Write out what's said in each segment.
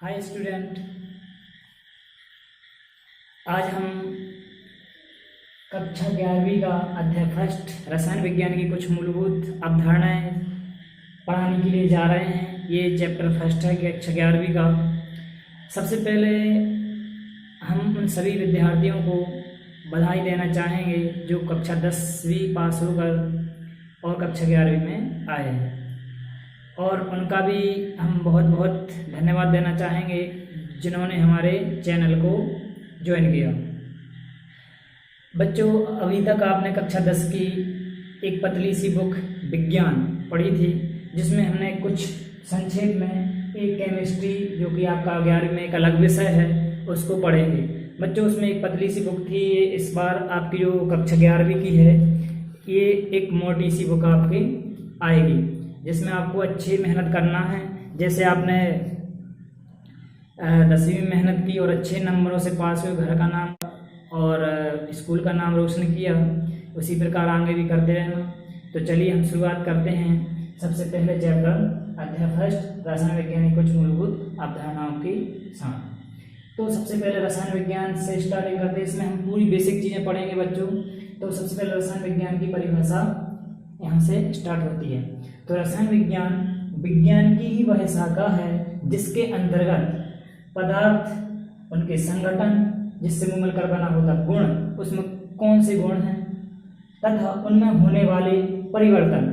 Hi student, आज हम कक्षा 11वीं का अध्याय फर्स्ट रसायन विज्ञान की कुछ मूलभूत अवधारणाएं पढ़ाने के लिए जा रहे हैं। ये चैप्टर फर्स्ट है कक्षा 11वीं का। सबसे पहले हम उन सभी विद्यार्थियों को बधाई देना चाहेंगे जो कक्षा 10वीं पास होकर और कक्षा 11वीं में आए हैं, और उनका भी हम बहुत बहुत धन्यवाद देना चाहेंगे जिन्होंने हमारे चैनल को ज्वाइन किया। बच्चों, अभी तक आपने कक्षा 10 की एक पतली सी बुक विज्ञान पढ़ी थी, जिसमें हमने कुछ संक्षेप में एक केमिस्ट्री, जो कि आपका 11वीं में एक अलग विषय है, उसको पढ़ेंगे। बच्चों, उसमें एक पतली सी बुक थी। इस बार आपकी जो कक्षा 11वीं की है, ये एक मोटी सी बुक आपकी आएगी, जिसमें आपको अच्छी मेहनत करना है। जैसे आपने 10वीं में मेहनत की और अच्छे नंबरों से पास हुए, घर का नाम और स्कूल का नाम रोशन किया, उसी प्रकार आगे भी करते रहना। तो चलिए हम शुरुआत करते हैं। सबसे पहले चैप्टर अध्याय फर्स्ट रसायन विज्ञान की कुछ मूलभूत अवधारणाओं की साथ। तो सबसे पहले रसायन विज्ञान से स्टार्टिंग करते हैं। इसमें हम पूरी बेसिक चीज़ें पढ़ेंगे बच्चों। तो सबसे पहले रसायन विज्ञान की परिभाषा यहाँ से स्टार्ट होती है। तो रसायन विज्ञान विज्ञान की ही वह शाखा है जिसके अंतर्गत पदार्थ, उनके संगठन, जिससे मिलकर बना होता गुण, उसमें कौन से गुण हैं, तथा उनमें होने वाले परिवर्तन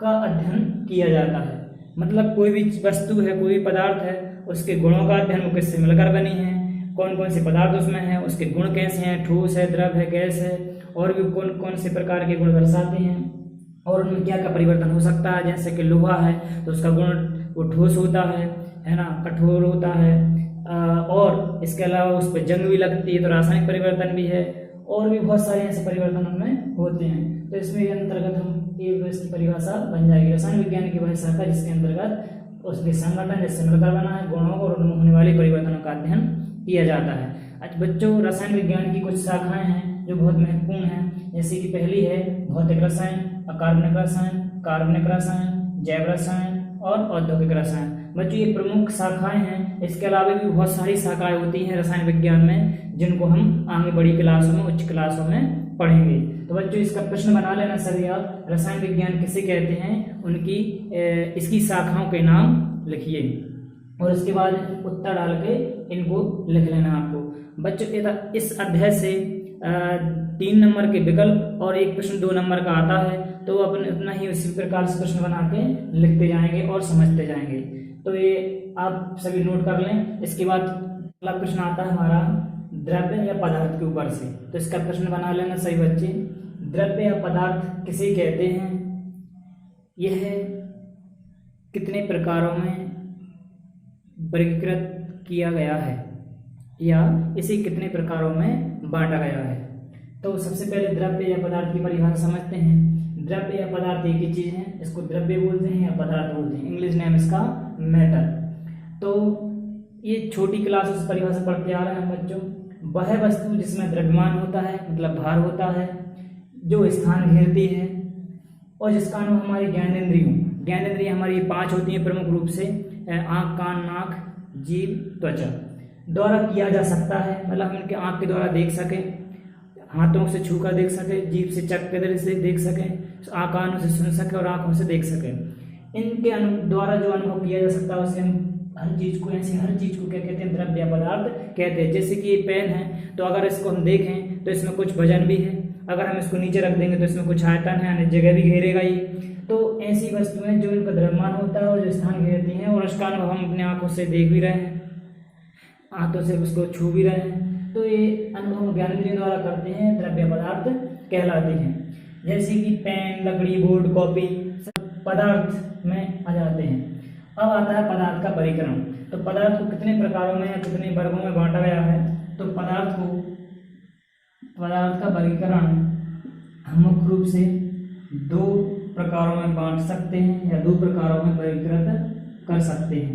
का अध्ययन किया जाता है। मतलब कोई भी वस्तु है, कोई भी पदार्थ है, उसके गुणों का अध्ययन, वो किससे मिलकर बनी है, कौन कौन से पदार्थ उसमें हैं, उसके गुण कैसे हैं, ठोस है, द्रव है, गैस है, और भी कौन कौन से प्रकार के गुण दर्शाते हैं, और उनमें क्या क्या परिवर्तन हो सकता है। जैसे कि लोहा है तो उसका गुण वो ठोस होता है ना, कठोर होता है, और इसके अलावा उस पर जंग भी लगती है, तो रासायनिक परिवर्तन भी है, और भी बहुत सारे ऐसे परिवर्तन उनमें होते हैं। तो इसमें अंतर्गत हम इसकी परिभाषा बन जाएगी रसायन विज्ञान की वह शाखा जिसके अंतर्गत उसके संगठन, जिससे मिलकर बना है, गुणों और उनमें होने वाले परिवर्तनों का अध्ययन किया जाता है। अच्छा बच्चों, रसायन विज्ञान की कुछ शाखाएं हैं जो बहुत महत्वपूर्ण हैं। जैसे कि पहली है भौतिक रसायन, अकार्बनिक रसायन, कार्बनिक रसायन, जैव रसायन और औद्योगिक रसायन। बच्चों, ये प्रमुख शाखाएं हैं। इसके अलावा भी बहुत सारी शाखाएं होती हैं रसायन विज्ञान में, जिनको हम आगे बड़ी क्लासों में, उच्च क्लासों में पढ़ेंगे। तो बच्चों, इसका प्रश्न बना लेना सभी आप, रसायन विज्ञान किसे कहते हैं, उनकी इसकी शाखाओं के नाम लिखिए, और इसके बाद उत्तर डाल के इनको लिख लेना आपको। बच्चों, इस अध्याय से 3 नंबर के विकल्प और एक प्रश्न 2 नंबर का आता है, तो अपना ही उसी प्रकार से प्रश्न बना के लिखते जाएंगे और समझते जाएंगे। तो ये आप सभी नोट कर लें। इसके बाद अगला प्रश्न आता है हमारा द्रव्य या पदार्थ के ऊपर से। तो इसका प्रश्न बना लेना सही बच्चे। द्रव्य या पदार्थ किसे कहते हैं, यह कितने प्रकारों में वर्गीकृत किया गया है, या इसे कितने प्रकारों में बांटा गया है। तो सबसे पहले द्रव्य या पदार्थ की परिभाषा समझते हैं। द्रव्य या पदार्थ एक ही चीज है, इसको द्रव्य बोलते हैं या पदार्थ बोलते हैं। इंग्लिश नेम इसका मैटर। तो ये छोटी क्लास से परिभाषा पढ़ते आ रहे हैं बच्चों। वह वस्तु जिसमें द्रव्यमान होता है, मतलब भार होता है, जो स्थान घेरती है, और जिसका अनुभव हमारी ज्ञानेंद्रिय हमारी 5 होती हैं प्रमुख रूप से, आँख, कान, नाक, जीभ, त्वचा द्वारा किया जा सकता है। मतलब हम इनके आँख के द्वारा देख सकें, हाथों से छूकर देख सके, जीभ से चख के से देख सकें, कानों से सुन सके और आंखों से देख सके। इनके द्वारा जो अनुभव किया जा सकता है, उसे हम हर चीज को, ऐसी हर चीज को क्या कहते हैं, द्रव्य या पदार्थ कहते हैं। जैसे कि ये पेन है, तो अगर इसको हम देखें तो इसमें कुछ वजन भी है, अगर हम इसको नीचे रख देंगे तो इसमें कुछ आयतन है, यानी जगह भी घेरेगा ये। तो ऐसी वस्तुएं जो इनका द्रव्यमान होता है और जो स्थान घेरती हैं, और उसका अनुभव हम अपने आंखों से देख भी रहे हैं, हाथों से उसको छू भी रहे हैं, तो ये अनुभव ज्ञानेंद्रियों द्वारा करते हैं, द्रव्य पदार्थ कहलाते हैं। जैसे कि पेन, लकड़ी, बोर्ड, कॉपी सब पदार्थ में आ जाते हैं। अब आता है पदार्थ का वर्गीकरण। तो पदार्थ को कितने प्रकारों में या कितने वर्गों में बांटा गया है। तो पदार्थ का वर्गीकरण हम मुख्य रूप से 2 प्रकारों में बांट सकते हैं या 2 प्रकारों में वर्गीकृत कर सकते हैं।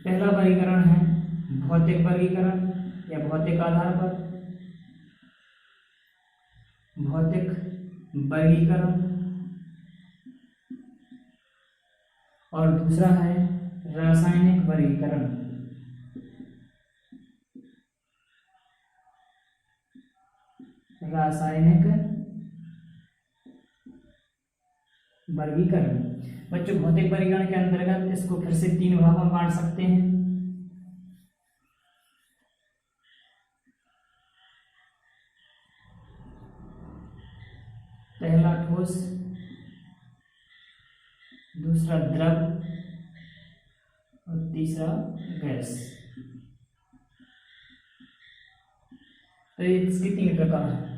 पहला वर्गीकरण है भौतिक वर्गीकरण या भौतिक आधार पर भौतिक वर्गीकरण, और दूसरा है रासायनिक वर्गीकरण। रासायनिक वर्गीकरण। बच्चों भौतिक वर्गीकरण के अंतर्गत इसको फिर से 3 भागों में बांट सकते हैं। पहला ठोस, दूसरा द्रव और तीसरा गैस। तो इसके 3 प्रकार हैं।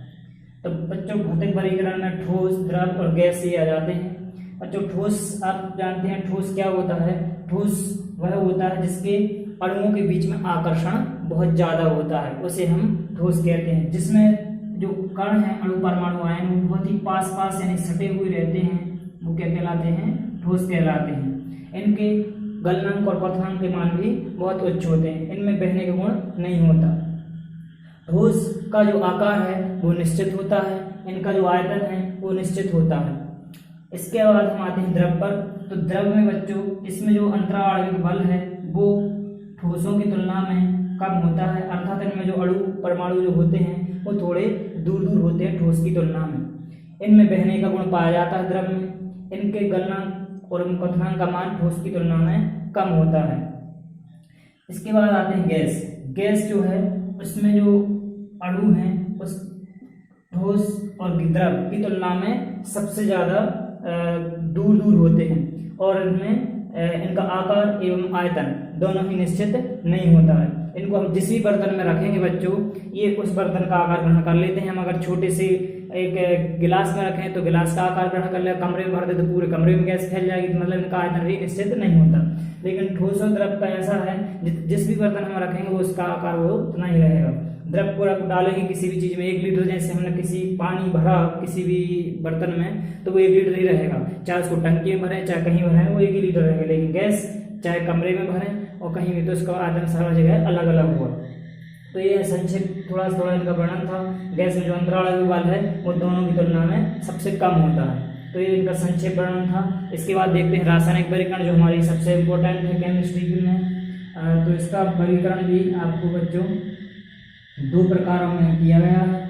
तो बच्चों भौतिक वर्गीकरण में ठोस, द्रव और गैस ये आ जाते हैं। बच्चों ठोस, आप जानते हैं ठोस क्या होता है। ठोस वह होता है जिसके अणुओं के बीच में आकर्षण बहुत ज़्यादा होता है, उसे हम ठोस कहते हैं। जिसमें जो कण हैं, अणु परमाणु आयन, वो बहुत ही पास पास यानी सटे हुए रहते हैं, वो क्या कहलाते हैं, ठोस कहलाते हैं। इनके गलनांक और क्वथनांक के मान भी बहुत उच्च होते हैं, इनमें बहने का गुण नहीं होता। ठोस का जो आकार है वो निश्चित होता है, इनका जो आयतन है वो निश्चित होता है। इसके बाद हम आते हैं द्रव पर। तो द्रव में बच्चों इसमें जो अंतराणविक बल है वो ठोसों की तुलना में कम होता है, अर्थात इनमें जो अणु परमाणु जो होते हैं वो थोड़े दूर दूर होते हैं ठोस की तुलना में। इनमें बहने का गुण पाया जाता है द्रव में। इनके गलनांक और क्वथनांक का मान ठोस की तुलना में कम होता है। इसके बाद आते हैं गैस। गैस जो है उसमें जो अणु हैं उस ठोस और द्रव की तुलना में सबसे ज़्यादा दूर दूर होते हैं और इनमें इनका आकार एवं आयतन दोनों ही निश्चित नहीं होता है। इनको हम जिस भी बर्तन में रखेंगे बच्चों, ये उस बर्तन का आकार ग्रहण कर लेते हैं। हम अगर छोटे से एक गिलास में रखें तो गिलास का आकार ग्रहण कर ले, कमरे में भर दे तो पूरे कमरे में गैस फैल जाएगी, तो मतलब इनका आयतन भी निश्चित नहीं होता। लेकिन ठोस और द्रव का ऐसा है, जिस भी बर्तन हम रखेंगे वो उसका आकार वो उतना ही रहेगा। द्रव को डालेंगे किसी भी चीज़ में, 1 लीटर जैसे हमने किसी पानी भरा किसी भी बर्तन में तो वो 1 लीटर ही रहेगा, चाहे उसको टंकी में भरें चाहे कहीं भरें वो 1 ही लीटर रहेगा। लेकिन गैस चाहे कमरे में भरें और कहीं भी, तो उसका आयतन सारा जगह अलग अलग होगा। तो ये संक्षिप्त थोड़ा इनका वर्णन था। गैस में जो अंतराणविक बल है वो दोनों की तुलना में सबसे कम होता है। तो ये इनका संक्षिप्त वर्णन था। इसके बाद देखते हैं रासायनिक वर्गीकरण, जो हमारी सबसे इम्पोर्टेंट है केमिस्ट्री में। तो इसका वर्गीकरण भी आपको बच्चों 2 प्रकारों में किया गया है।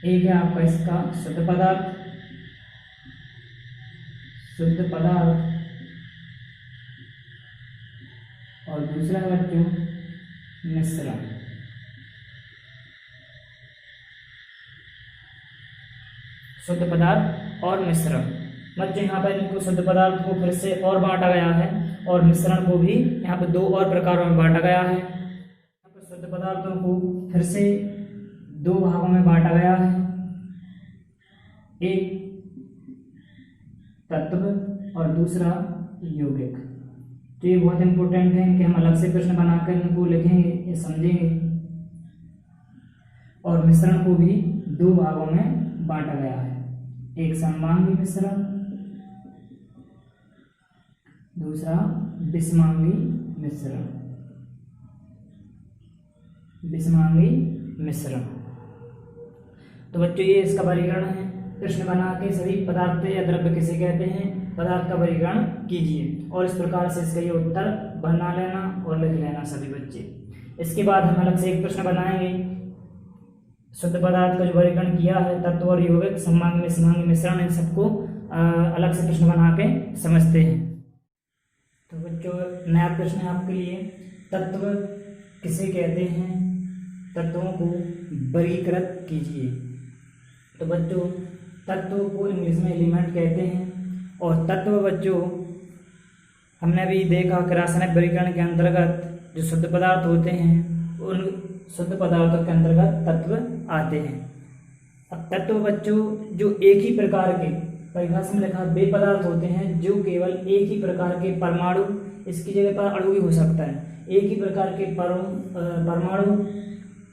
एक है आपका इसका शुद्ध पदार्थ और दूसरा है बच्चों मिश्रण। शुद्ध पदार्थ और मिश्रण। बच्चों यहाँ पर इनको शुद्ध पदार्थ को फिर से और बांटा गया है और मिश्रण को भी यहाँ पर 2 और प्रकारों में बांटा गया है। शुद्ध पदार्थों को फिर से 2 भागों में बांटा गया है, एक तत्व और दूसरा यौगिक। तो ये बहुत इंपॉर्टेंट है कि हम अलग से प्रश्न बनाकर इनको लिखेंगे या समझेंगे। और मिश्रण को भी 2 भागों में बांटा गया है, एक सममांगी मिश्रण, दूसरा विषमांगी मिश्रण। तो बच्चों ये इसका वर्गीकरण है। प्रश्न बना के सभी पदार्थ या द्रव्य किसे कहते हैं, पदार्थ का वर्गीकरण कीजिए और इस प्रकार से इसका ये उत्तर बना लेना और लिख लेना सभी बच्चे। इसके बाद हम अलग से एक प्रश्न बनाएंगे। शुद्ध पदार्थ का जो वर्गीकरण किया है, तत्व और यौगिक, सममांगी विषमांगी मिश्रण, इन सबको अलग से प्रश्न बना के समझते हैं। तो बच्चों नया प्रश्न है आपके लिए, तत्व किसे कहते हैं, तत्वों को वर्गीकृत कीजिए। तो बच्चों तत्व को इंग्लिश में एलिमेंट कहते हैं और तत्व बच्चों हमने अभी देखा कि रासायनिक वर्गीकरण के अंतर्गत जो शुद्ध पदार्थ होते हैं उन शुद्ध पदार्थों के अंतर्गत तत्व आते हैं। अब तत्व बच्चों जो एक ही प्रकार के, परिभाषा में लिखा वे पदार्थ होते हैं जो केवल एक ही प्रकार के परमाणु, इसकी जगह पर अणु भी हो सकता है, एक ही प्रकार के परमाणु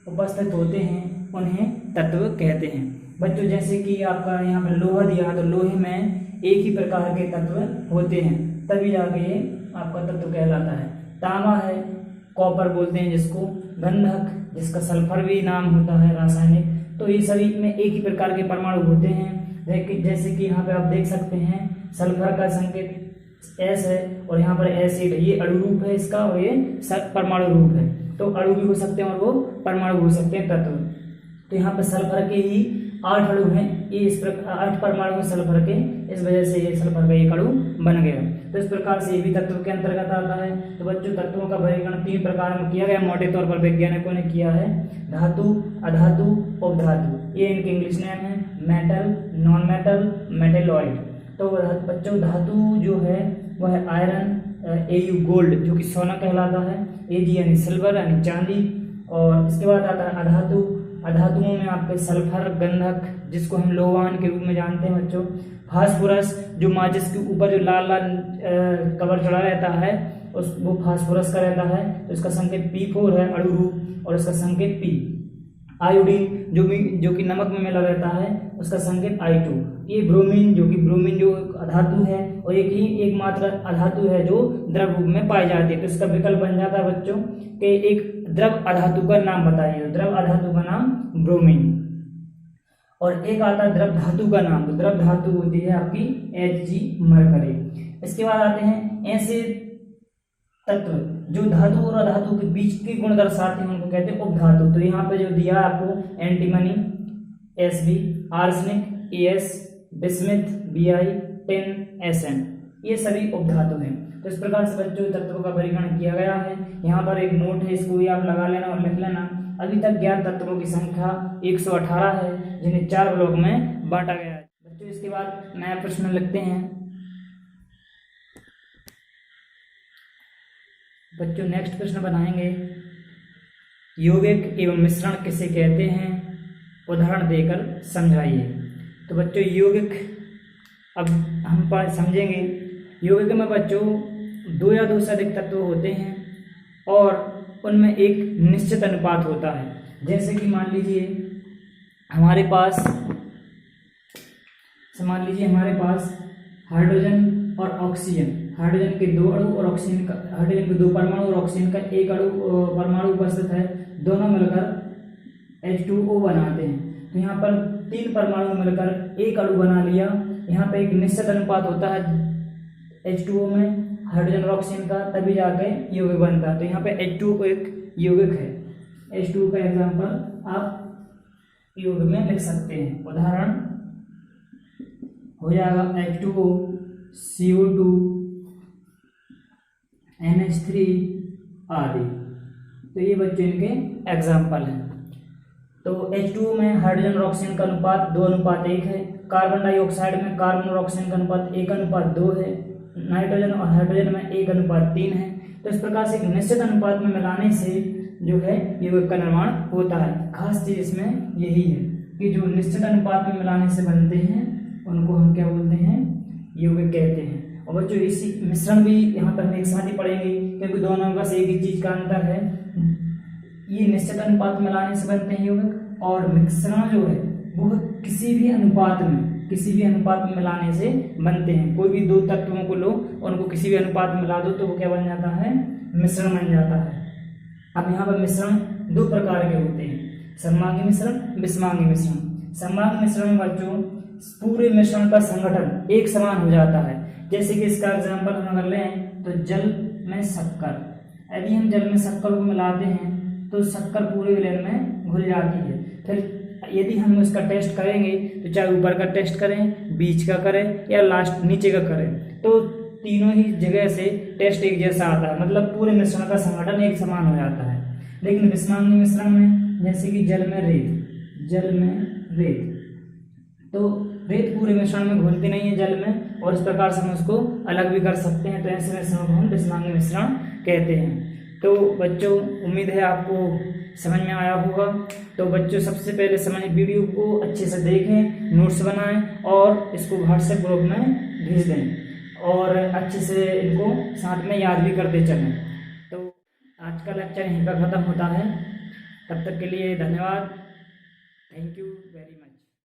उपस्थित होते हैं, उन्हें तत्व कहते हैं। बच्चों जैसे कि आपका यहाँ पर लोहा दिया, तो लोहे में एक ही प्रकार के तत्व होते हैं, तभी जाके ये आपका तत्व कहलाता है। तांबा है, कॉपर बोलते हैं जिसको, गंधक जिसका सल्फर भी नाम होता है रासायनिक, तो ये सभी में एक ही प्रकार के परमाणु होते हैं। जैसे कि यहाँ पे आप देख सकते हैं सल्फर का संकेत S है और यहाँ पर एसिड, ये अणु रूप है इसका और ये परमाणु रूप है। तो अणु भी हो सकते हैं और वो परमाणु हो सकते हैं तत्व। तो यहाँ पे सल्फर के ही 8 अणु हैं, ये इस प्रकार 8 परमाणु हैं सल्फर के, इस वजह से ये सल्फर का एक अणु बन गया। तो इस प्रकार से ये भी तत्व के अंतर्गत आता है। तो बच्चों तत्वों का वर्गीकरण 3 प्रकार में किया गया, मोटे तौर पर वैज्ञानिकों ने किया है, धातु, अधातु, उपधातु। ये इनके इंग्लिश नेम है, मेटल, नॉन मेटल, मेटेलॉइड। तो बच्चों धातु जो है वह है आयरन, Au गोल्ड जो कि सोना कहलाता है, Ag यानी सिल्वर यानी चांदी। और इसके बाद आता है अधातु। अधातुओं में आपके सल्फर, गंधक जिसको हम लोहान के रूप में जानते हैं बच्चों, फास्फोरस जो माचिस के ऊपर जो लाल लाल कवर चढ़ा रहता है वो फास्फोरस का रहता है, तो इसका संकेत P4 है अणु रूप, और इसका संकेत P। आयोडीन जो कि नमक में मिला रहता है, उसका संकेत I2। ये ब्रोमीन जो अधातु है और एकमात्र अधातु है जो द्रव रूप में पाई जाती है। तो इसका विकल्प बन जाता है बच्चों कि एक द्रव अधातु का नाम बताइए, तो द्रव अधातु का नाम ब्रोमीन। और एक आता है द्रव धातु का नाम, तो द्रव धातु होती है आपकी Hg मरकरी। इसके बाद आते हैं ऐसे तत्व जो धातु और अधातु के बीच के गुण दर्शाते हैं, उनको कहते हैं उपधातु। तो यहाँ पे जो दिया है आपको antimony Sb, arsenic As, bismuth Bi, tin Sn, ये सभी उपधातु हैं। तो इस प्रकार से बच्चों तत्वों का वर्गीकरण किया गया है। यहाँ पर एक नोट है, इसको भी आप लगा लेना और लिख लेना। अभी तक ज्ञात तत्वों की संख्या 118 है, जिन्हें 4 ब्लॉक में बांटा गया है। बच्चों इसके बाद नया प्रश्न लिखते हैं। बच्चों नेक्स्ट प्रश्न बनाएंगे, यौगिक एवं मिश्रण किसे कहते हैं, उदाहरण देकर समझाइए। तो बच्चों यौगिक अब हम समझेंगे। यौगिक में बच्चों 2 या 2 से अधिक तत्व होते हैं और उनमें एक निश्चित अनुपात होता है। जैसे कि मान लीजिए हमारे पास हाइड्रोजन और ऑक्सीजन, हाइड्रोजन के 2 अणु और ऑक्सीजन का, हाइड्रोजन के 2 परमाणु और ऑक्सीजन का 1 परमाणु उपस्थित है, दोनों मिलकर H2O बनाते हैं। तो यहाँ पर 3 परमाणु मिलकर 1 अणु बना लिया। यहाँ पे एक निश्चित अनुपात होता है H2O में हाइड्रोजन और ऑक्सीजन का, तभी जाके यौगिक बनता है। तो यहाँ पे H2O एक यौगिक है। H2O का एग्जाम्पल आप यौगिक में लिख सकते हैं। उदाहरण हो जाएगा H2O, CO2, NH3 आदि। तो ये बच्चों इनके एग्जाम्पल हैं। तो H2O में हाइड्रोजन और ऑक्सीजन का अनुपात 2:1 है। कार्बन डाइऑक्साइड में कार्बन और ऑक्सीजन का अनुपात 1:2 है। नाइट्रोजन और हाइड्रोजन में 1:3 है। तो इस प्रकार से एक निश्चित अनुपात में मिलाने से जो है यौगिक का निर्माण होता है। खास चीज इसमें यही है कि जो निश्चित अनुपात में मिलाने से बनते हैं उनको हम क्या बोलते हैं, यौगिक कहते हैं। और बच्चों इसी मिश्रण भी यहाँ पर हम एक साथ ही पढ़ेंगे, क्योंकि दोनों में बस एक ही चीज का अंतर है। ये निश्चित अनुपात में मिलाने से बनते हैं यौगिक, और मिश्रण जो है वो किसी भी अनुपात में मिलाने से बनते हैं। कोई भी 2 तत्वों को लो, उनको किसी भी अनुपात में मिला दो तो वो क्या बन जाता है, मिश्रण बन जाता है। अब यहाँ पर मिश्रण 2 प्रकार के होते हैं, सममांगी मिश्रण, विषमांगी मिश्रण। सममांगी मिश्रण में बच्चों पूरे मिश्रण का संगठन एक समान हो जाता है। जैसे कि इसका एग्जाम्पल हम अगर लें तो जल में शक्कर, यदि हम जल में शक्कर को मिलाते हैं तो शक्कर पूरे विलयन में घुल जाती है। फिर यदि हम उसका टेस्ट करेंगे तो चाहे ऊपर का टेस्ट करें, बीच का करें या लास्ट नीचे का करें, तो तीनों ही जगह से टेस्ट एक जैसा आता है, मतलब पूरे मिश्रण का संगठन एक समान हो जाता है। लेकिन विषमांगी मिश्रण में जैसे कि जल में रेत, तो रेत पूरे मिश्रण में घुलती नहीं है जल में, और इस प्रकार से हम उसको अलग भी कर सकते हैं। तो ऐसे मिश्रण को हम विषमांगी मिश्रण कहते हैं। तो बच्चों उम्मीद है आपको समझ में आया होगा। तो बच्चों सबसे पहले समझ वीडियो को अच्छे से देखें, नोट्स बनाएं और इसको व्हाट्सएप ग्रुप में भेज दें, और अच्छे से इनको साथ में याद भी करते चलें। तो आज का लेक्चर यहीं पर ख़त्म होता है। तब तक के लिए धन्यवाद। Thank you very much.